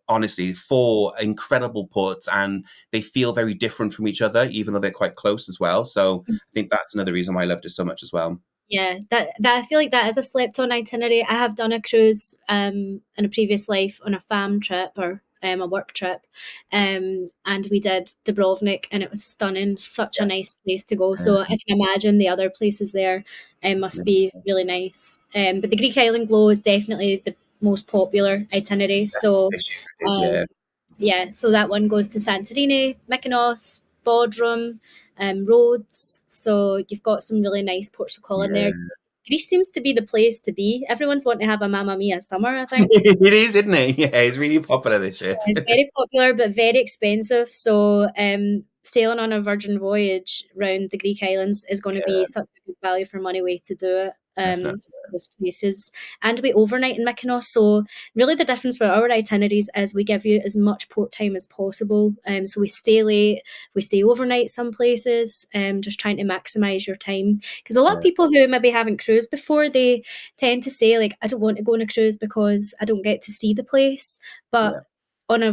honestly, four incredible ports, and they feel very different from each other, even though they're quite close as well. So I think that's another reason why I loved it so much as well. Yeah, that I feel like that is a slept on itinerary. I have done a cruise in a previous life on a fam trip or a work trip, and we did Dubrovnik, and it was stunning. Such a Yeah, nice place to go. yeah, So I can imagine the other places there yeah. must be really nice. But the Greek Island Glow is definitely the most popular itinerary. So It is, um, yeah, yeah, so that one goes to Santorini, Mykonos, Bodrum, Rhodes. So you've got some really nice ports to call in there. yeah. Greece seems to be the place to be. Everyone's wanting to have a Mamma Mia summer, I think. It is, isn't it? Yeah, it's really popular this year. It's very popular but very expensive. So sailing on a Virgin Voyage round the Greek islands is going to be Yeah, such a good value for money way to do it. definitely. To see those places, and we overnight in Mykonos. So really, the difference with our itineraries is we give you as much port time as possible. So we stay late, we stay overnight some places. Just trying to maximise your time, because a lot of Yeah, people who maybe haven't cruised before, they tend to say like, I don't want to go on a cruise because I don't get to see the place. But yeah, on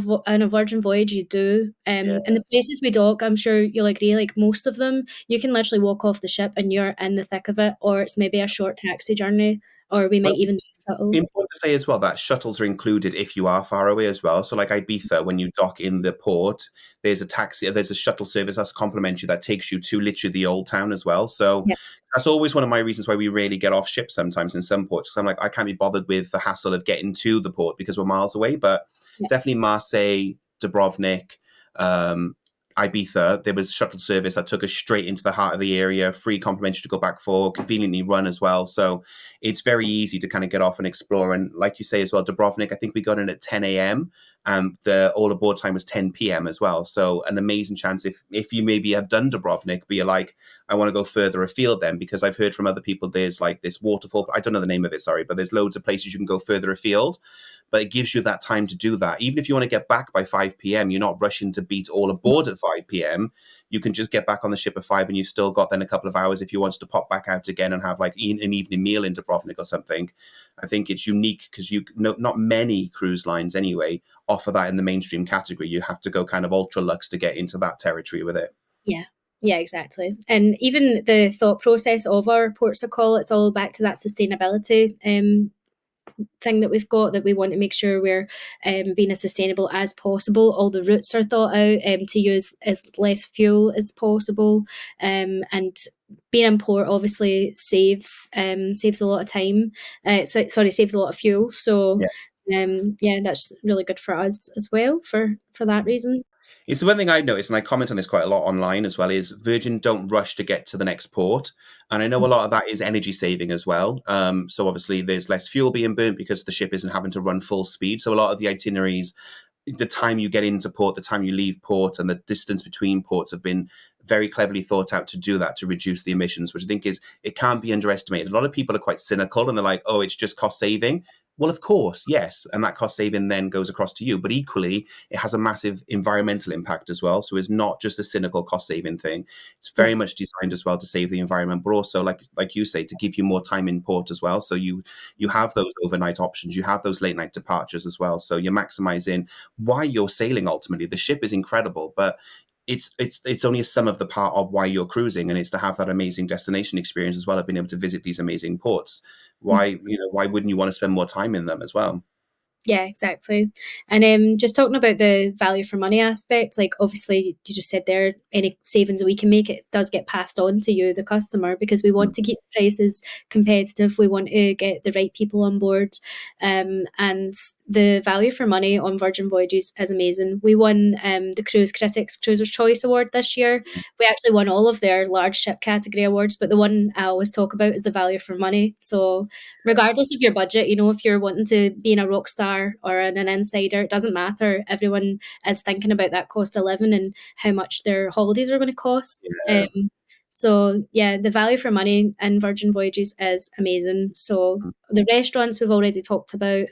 a Virgin Voyage, you do. yeah. And the places we dock, I'm sure you'll agree. Like most of them, you can literally walk off the ship and you're in the thick of it, or it's maybe a short taxi journey, or we Well, might even it's do a shuttle. important to say as well that shuttles are included if you are far away as well. So, like Ibiza, when you dock in the port, there's a shuttle service that's complimentary that takes you to literally the old town as well. So, Yeah, that's always one of my reasons why we rarely get off ships sometimes in some ports. Because I'm like, I can't be bothered with the hassle of getting to the port because we're miles away. But yeah, definitely Marseille, Dubrovnik, um, Ibiza, there was shuttle service that took us straight into the heart of the area, free complimentary to go back for, conveniently run as well. So it's very easy to kind of get off and explore. And like you say as well, Dubrovnik, I think we got in at 10 a.m. and the all aboard time was 10 p.m. as well. So an amazing chance if you maybe have done Dubrovnik, but you're like, I want to go further afield then, because I've heard from other people there's like this waterfall. I don't know the name of it, sorry, but there's loads of places you can go further afield. But it gives you that time to do that. Even if you want to get back by 5 p.m., you're not rushing to beat all aboard at 5 p.m. You can just get back on the ship at 5 and you've still got then a couple of hours if you want to pop back out again and have like an evening meal in Dubrovnik or something. I think it's unique because not many cruise lines anyway offer that in the mainstream category. You have to go kind of ultra luxe to get into that territory with it. yeah. Yeah, exactly. And even the thought process of our ports of call, it's all back to that sustainability thing that we've got, that we want to make sure we're being as sustainable as possible. All the routes are thought out to use as less fuel as possible, and being in port obviously saves a lot of time. Saves a lot of fuel. So yeah, that's really good for us as well for that reason. It's the one thing I've noticed, and I comment on this quite a lot online as well, is Virgin don't rush to get to the next port. And I know a lot of that is energy saving as well. So obviously there's less fuel being burnt because the ship isn't having to run full speed. So a lot of the itineraries, the time you get into port, the time you leave port, and the distance between ports have been very cleverly thought out to do that, to reduce the emissions, which I think is, it can't be underestimated. A lot of people are quite cynical and they're like, oh, it's just cost saving. Well, of course, yes. And that cost saving then goes across to you. But equally, it has a massive environmental impact as well. So it's not just a cynical cost saving thing. It's very Yeah. much designed as well to save the environment, but also, like you say, to give you more time in port as well. So you have those overnight options, you have those late night departures as well. So you're maximizing why you're sailing ultimately. The ship is incredible, but it's only a sum of the part of why you're cruising, and it's to have that amazing destination experience as well of being able to visit these amazing ports. Why wouldn't you want to spend more time in them as well? Yeah, exactly. And just talking about the value for money aspect, like obviously you just said there, any savings we can make, it does get passed on to you, the customer, because we want to keep the prices competitive. We want to get the right people on board. And the value for money on Virgin Voyages is amazing. We won the Cruise Critics Cruiser's Choice Award this year. We actually won all of their large ship category awards, but the one I always talk about is the value for money. So regardless of your budget, if you're wanting to be in a rock star or an insider, it doesn't matter. Everyone is thinking about that cost of living and how much their holidays are going to cost. Yeah. So yeah, the value for money in Virgin Voyages is amazing. So the restaurants we've already talked about,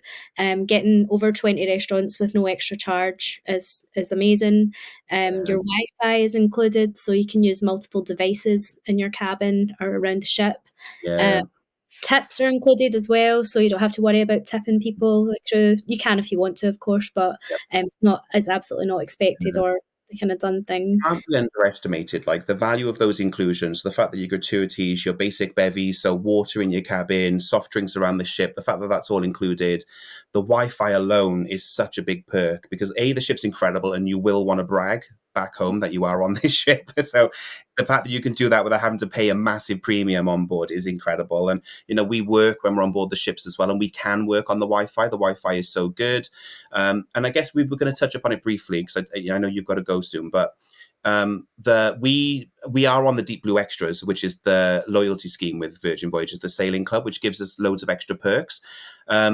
getting over 20 restaurants with no extra charge is amazing. Your Wi-Fi is included, so you can use multiple devices in your cabin or around the ship. Um, Yeah. Tips are included as well, so you don't have to worry about tipping people. Like crew, you can if you want to, of course, but it's absolutely not expected Yeah. or the kind of done thing. Can't be underestimated. Like the value of those inclusions, the fact that your gratuities, your basic bevies, so water in your cabin, soft drinks around the ship, the fact that that's all included, the Wi-Fi alone is such a big perk because the ship's incredible, and you will want to brag back home that you are on this ship. So the fact that you can do that without having to pay a massive premium on board is incredible. And we work when we're on board the ships as well, and we can work on the Wi-Fi. The Wi-Fi is so good. And I guess we were going to touch upon it briefly because I know you've got to go soon, but we are on the Deep Blue Extras, which is the loyalty scheme with Virgin Voyages, the sailing club, which gives us loads of extra perks.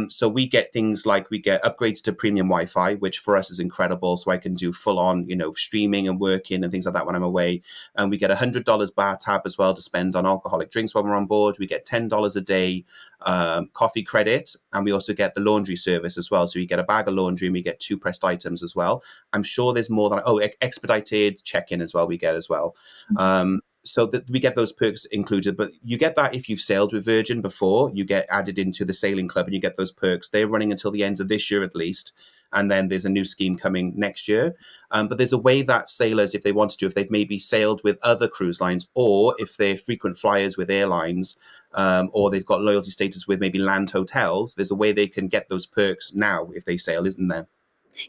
So we get things like we get upgrades to premium Wi-Fi, which for us is incredible. So I can do full on, streaming and working and things like that when I'm away. And we get $100 bar tab as well to spend on alcoholic drinks when we're on board. We get $10 a day coffee credit, and we also get the laundry service as well. So you get a bag of laundry and we get 2 pressed items as well. I'm sure there's more than expedited check-in as well. We get as well. So that we get those perks included, but you get that if you've sailed with Virgin before, you get added into the sailing club and you get those perks. They're running until the end of this year at least. And then there's a new scheme coming next year. But there's a way that sailors, if they want to, if they've maybe sailed with other cruise lines, or if they're frequent flyers with airlines, or they've got loyalty status with maybe land hotels, there's a way they can get those perks now if they sail, isn't there?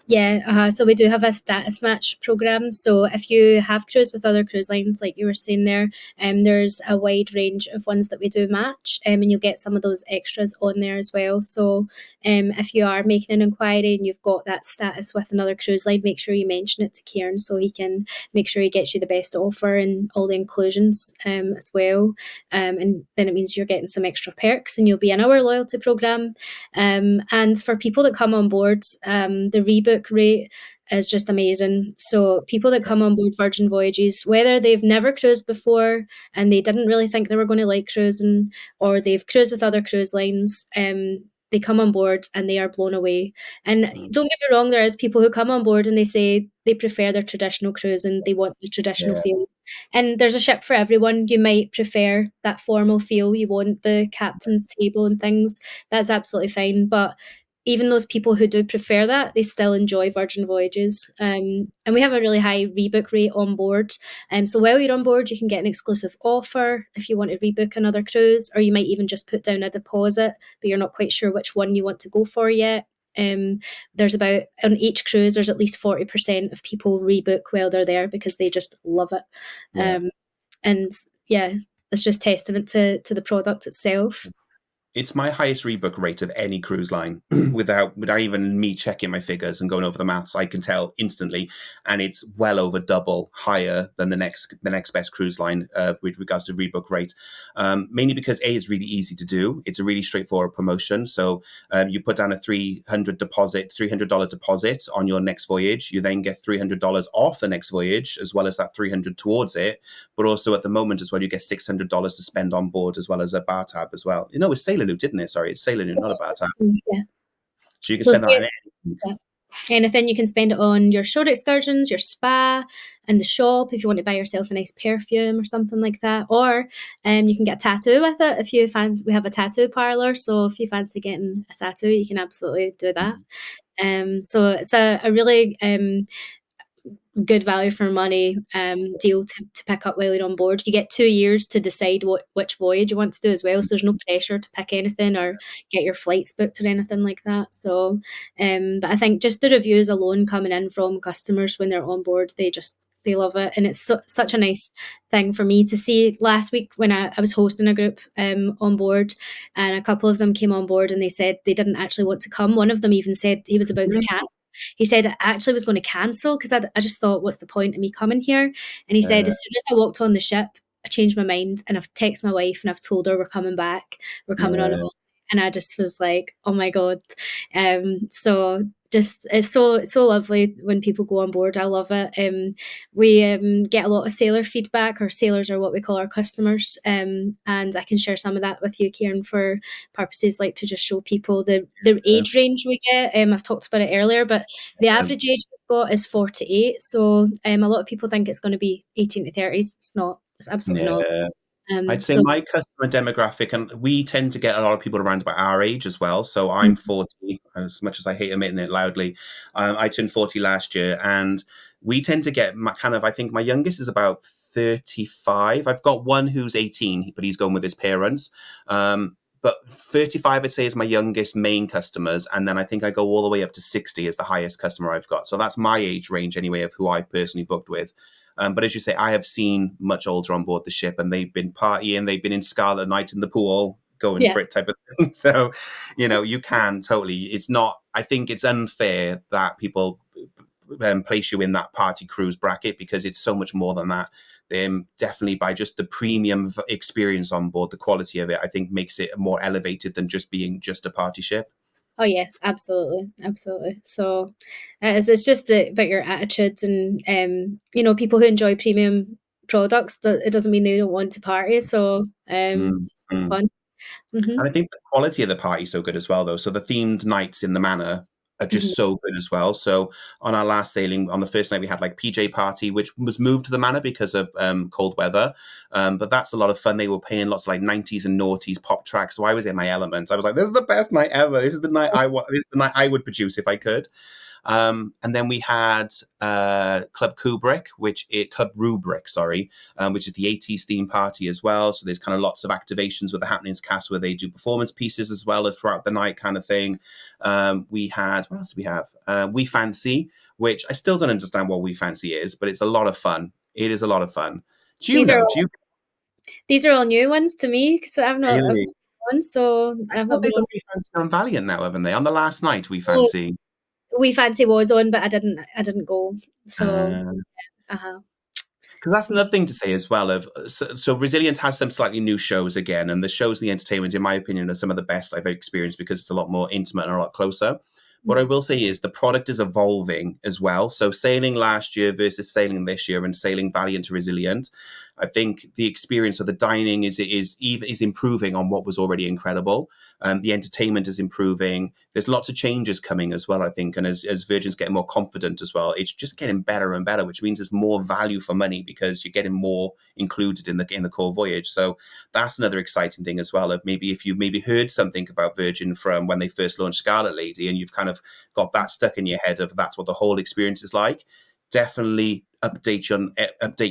Yeah, so we do have a status match program. So if you have cruised with other cruise lines, like you were saying there, there's a wide range of ones that we do match, and you'll get some of those extras on there as well. So if you are making an inquiry and you've got that status with another cruise line, make sure you mention it to Kieran so he can make sure he gets you the best offer and all the inclusions as well. And then it means you're getting some extra perks and you'll be in our loyalty program. And for people that come on board, the rebook rate is just amazing. So people that come on board Virgin Voyages, whether they've never cruised before and they didn't really think they were going to like cruising, or they've cruised with other cruise lines, they come on board and they are blown away. And don't get me wrong, there is people who come on board and they say they prefer their traditional cruise and they want the traditional Yeah. feel. And there's a ship for everyone. You might prefer that formal feel. You want the captain's table and things. That's absolutely fine. But even those people who do prefer that, they still enjoy Virgin Voyages. And we have a really high rebook rate on board. So while you're on board, you can get an exclusive offer if you want to rebook another cruise, or you might even just put down a deposit, but you're not quite sure which one you want to go for yet. There's about, on each cruise, there's at least 40% of people rebook while they're there because they just love it. Yeah. And yeah, it's just testament to the product itself. It's my highest rebook rate of any cruise line without even me checking my figures and going over the maths. I can tell instantly, and it's well over double higher than the next best cruise line with regards to rebook rate. Mainly because it's really easy to do. It's a really straightforward promotion. So you put down a $300 deposit on your next voyage. You then get $300 off the next voyage, as well as that $300 towards it. But also at the moment as well, you get $600 to spend on board, as well as a bar tab as well. It's sailors Sailor Loot, didn't it? Sorry, it's Sailor Loot, not a bad time. Yeah. So you can So spend that see, on anything. yeah. Anything you can spend it on your shore excursions, your spa, and the shop if you want to buy yourself a nice perfume or something like that. Or you can get a tattoo with it if you fancy. We have a tattoo parlor, so if you fancy getting a tattoo, you can absolutely do that. So it's a really good value for money deal to pick up while you're on board. You get 2 years to decide which voyage you want to do as well. So there's no pressure to pick anything or get your flights booked or anything like that. So, but I think just the reviews alone coming in from customers when they're on board, they love it, and it's such a nice thing for me to see. Last week when I was hosting a group on board, and a couple of them came on board and they said they didn't actually want to come. One of them even said he was about to cancel. He said I actually was going to cancel because I just thought, what's the point of me coming here? And he said, Yeah, as soon as I walked on the ship, I changed my mind and I've texted my wife and I've told her we're coming back, we're coming on yeah. holiday. And I just was like, oh my God. So just it's so lovely when people go on board. I love it. We get a lot of sailor feedback. Our sailors are what we call our customers, and I can share some of that with you, Kieran, for purposes like to just show people the Yeah. age range we get. I've talked about it earlier, but the average age we've got is 48. So a lot of people think it's going to be 18 to 30s. It's not. It's absolutely not. Yeah. I'd say So my customer demographic, and we tend to get a lot of people around about our age as well. So mm, I'm 40, as much as I hate admitting it loudly. I turned 40 last year, and we tend to get I think my youngest is about 35. I've got one who's 18, but he's going with his parents. But 35, I'd say, is my youngest main customers. And then I think I go all the way up to 60 as the highest customer I've got. So that's my age range anyway of who I've personally booked with. But as you say, I have seen much older on board the ship, and they've been partying, they've been in Scarlet Night in the pool, going yeah. for it type of thing. So, you can totally. It's not. I think it's unfair that people place you in that party cruise bracket because it's so much more than that. Definitely by just the premium experience on board, the quality of it, I think makes it more elevated than just being just a party ship. Oh yeah, absolutely, absolutely. So it's just about your attitudes, and people who enjoy premium products. That it doesn't mean they don't want to party. So Mm, it's mm. fun. Hmm. And I think the quality of the party is so good as well, though. So the themed nights in the manor are Hmm. just so good as well. So on our last sailing, on the first night, we had like PJ party, which was moved to the manor because of cold weather. But that's a lot of fun. They were playing lots of like 90s and noughties pop tracks. So I was in my element. I was like, this is the best night ever. This is the night this is the night I would produce if I could. And then we had Club Rubric, sorry, which is the 80s theme party as well. So there's kind of lots of activations with the Happenings cast where they do performance pieces as well as throughout the night kind of thing. We had, what else did we have? We Fancy, which I still don't understand what We Fancy is, but it's a lot of fun. It is a lot of fun. Do you These are know? Do all you these are all new ones to me because I've really? one, so I I've thought been they've done on. We Fancy on Valiant now, haven't they? On the last night, We Oh, Fancy. We Fancy was on, but I didn't go. So Uh, uh-huh. Because that's another thing to say as well. So Resilient has some slightly new shows again, and the shows and the entertainment, in my opinion, are some of the best I've experienced because it's a lot more intimate and a lot closer. What I Mhm. will say is the product is evolving as well. So sailing last year versus sailing this year, and sailing Valiant to Resilient, I think the experience of the dining is improving on what was already incredible. The entertainment is improving. There's lots of changes coming as well, I think. And as Virgin's getting more confident as well, it's just getting better and better, which means there's more value for money because you're getting more included in the core voyage. So that's another exciting thing as well. Of maybe if you maybe heard something about Virgin from when they first launched Scarlet Lady, and you've kind of got that stuck in your head of that's what the whole experience is like. Definitely update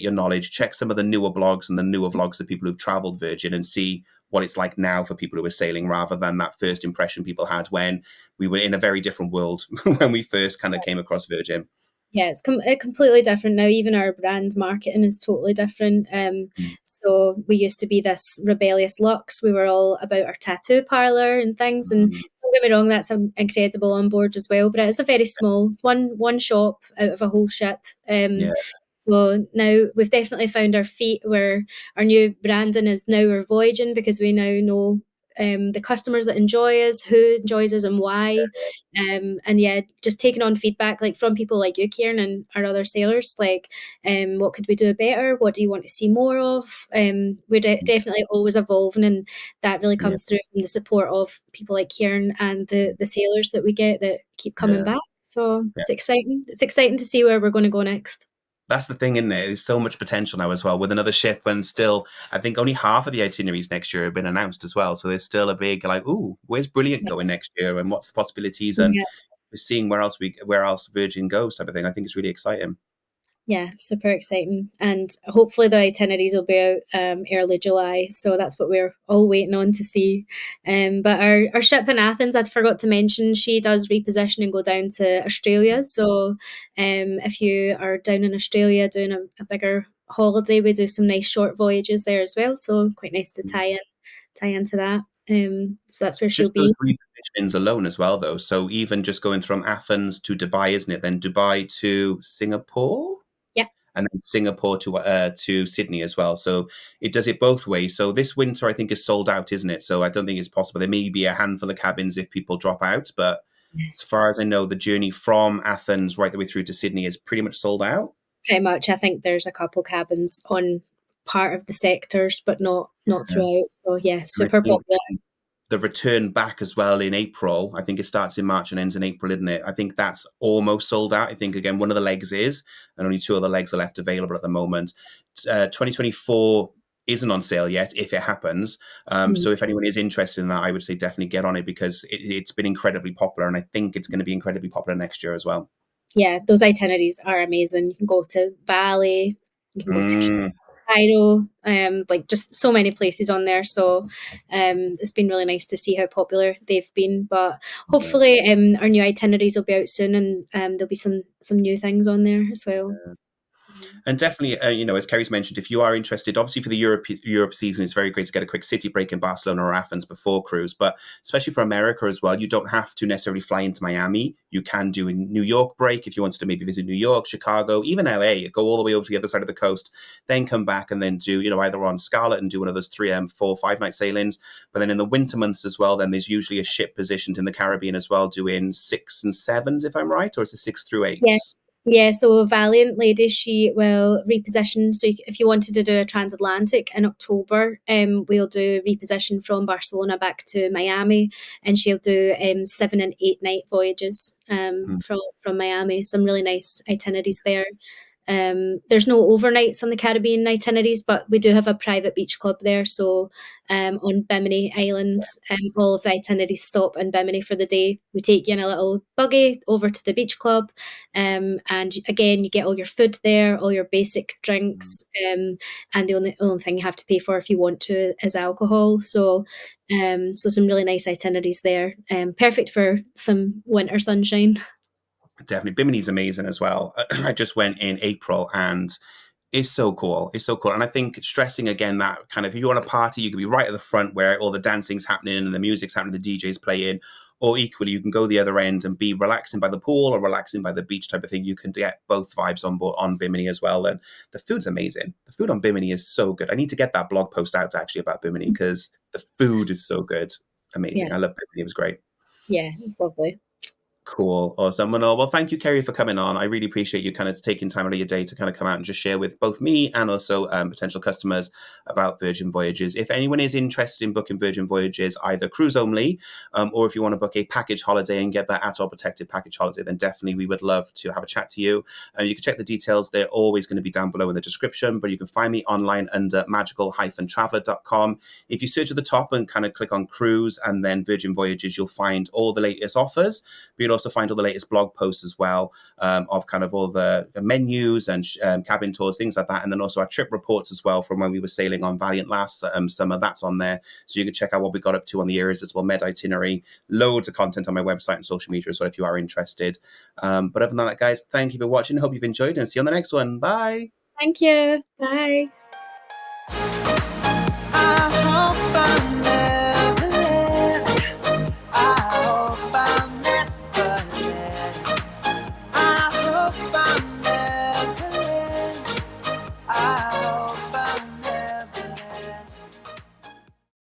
your knowledge. Check some of the newer blogs and the newer vlogs of people who've traveled Virgin and see what it's like now for people who are sailing rather than that first impression people had when we were in a very different world when we first kind of came across Virgin. Yeah, it's completely different now. Even our brand marketing is totally different. So we used to be this rebellious Lux. We were all about our tattoo parlor and things. And Mm, don't get me wrong, that's incredible on board as well. But it is a very small. It's one shop out of a whole ship. yeah. So now we've definitely found our feet. Where our new branding is now we're voyaging because we now know the customers that enjoy us, who enjoys us, and why. And yeah, just taking on feedback like from people like you, Kieran, and our other sailors. Like, what could we do better? What do you want to see more of? We're definitely always evolving, and that really Yeah, comes through from the support of people like Kieran and the sailors that we get that keep coming yeah, back. So yeah. it's exciting. It's exciting to see where we're going to go next. That's the thing, isn't it? There's so much potential now as well with another ship, and still, I think only half of the itineraries next year have been announced as well. So there's still a big like, ooh, where's Brilliant going next year, and what's the possibilities, and Yeah. we're seeing where else Virgin goes type of thing. I think it's really exciting. Yeah, super exciting. And hopefully the itineraries will be out early July. So that's what we're all waiting on to see. But our ship in Athens, I forgot to mention, she does reposition and go down to Australia. So if you are down in Australia doing a bigger holiday, we do some nice short voyages there as well. So quite nice to tie into that. So that's where she'll Just those be. repositionings alone as well, though. So even just going from Athens to Dubai, isn't it? Then Dubai to Singapore, Yeah. and then Singapore to Sydney as well. So it does it both ways. So this winter, I think, is sold out, isn't it? So I don't think it's possible. There may be a handful of cabins if people drop out, but as far as I know, the journey from Athens right the way through to Sydney is pretty much sold out. Pretty much. I think there's a couple cabins on part of the sectors, but not Yeah. throughout. So yeah, And I super think popular. the return back as well in April. I think it starts in March and ends in April, isn't it? I think that's almost sold out. I think again one of the legs is, and only two other legs are left available at the moment. 2024 isn't on sale yet, if it happens. Mm. So if anyone is interested in that, I would say definitely get on it because it's been incredibly popular, and I think it's going to be incredibly popular next year as well. Yeah, those itineraries are amazing. You can go to Bali, you can go to Mm, Cairo, like just so many places on there. So it's been really nice to see how popular they've been. But yeah. hopefully our new itineraries will be out soon, and there'll be some new things on there as well. And definitely, as Kerry's mentioned, if you are interested, obviously for the Europe season, it's very great to get a quick city break in Barcelona or Athens before cruise. But especially for America as well, you don't have to necessarily fly into Miami. You can do a New York break if you wanted to maybe visit New York, Chicago, even LA. Go all the way over to the other side of the coast, then come back and then do either on Scarlet and do one of those 3 4 5 night sailings. But then in the winter months as well, then there's usually a ship positioned in the Caribbean as well, doing 6 and 7s if I'm right, or is it 6 through 8s? Yeah. Yeah, so Valiant Lady, she will reposition. So if you wanted to do a transatlantic in October, we'll do reposition from Barcelona back to Miami, and she'll do 7 and 8 night voyages from Miami. Some really nice itineraries there. There's no overnights on the Caribbean itineraries, but we do have a private beach club there. So on Bimini Islands, all of the itineraries stop in Bimini for the day. We take you in a little buggy over to the beach club, and again, you get all your food there, all your basic drinks, and the only thing you have to pay for if you want to is alcohol. So some really nice itineraries there, perfect for some winter sunshine. Definitely. Bimini's amazing as well. I just went in April and it's so cool. It's so cool. And I think stressing again that kind of if you want a party, you can be right at the front where all the dancing's happening and the music's happening, the DJ's playing. Or equally, you can go the other end and be relaxing by the pool or relaxing by the beach type of thing. You can get both vibes on board on Bimini as well. And the food's amazing. The food on Bimini is so good. I need to get that blog post out actually about Bimini because the food is so good. Yeah, Amazing. I love Bimini. It was great. yeah, it's lovely. Cool. Awesome. Well, thank you, Kerry, for coming on. I really appreciate you kind of taking time out of your day to kind of come out and just share with both me and also potential customers about Virgin Voyages. If anyone is interested in booking Virgin Voyages, either cruise only, or if you want to book a package holiday and get that at all protected package holiday, then definitely we would love to have a chat to you. You can check the details. They're always going to be down below in the description, but you can find me online under magical-traveler.com. If you search at the top and kind of click on cruise and then Virgin Voyages, you'll find all the latest offers. But you'll also find all the latest blog posts as well of kind of all the menus and cabin tours, things like that. And then also our trip reports as well from when we were sailing on Valiant last summer. That's on there. So you can check out what we got up to on the areas as well, med itinerary, loads of content on my website and social media as well if you are interested. But other than that, guys, thank you for watching. Hope you've enjoyed and see you on the next one. Bye. Thank you. Bye. I hope I'm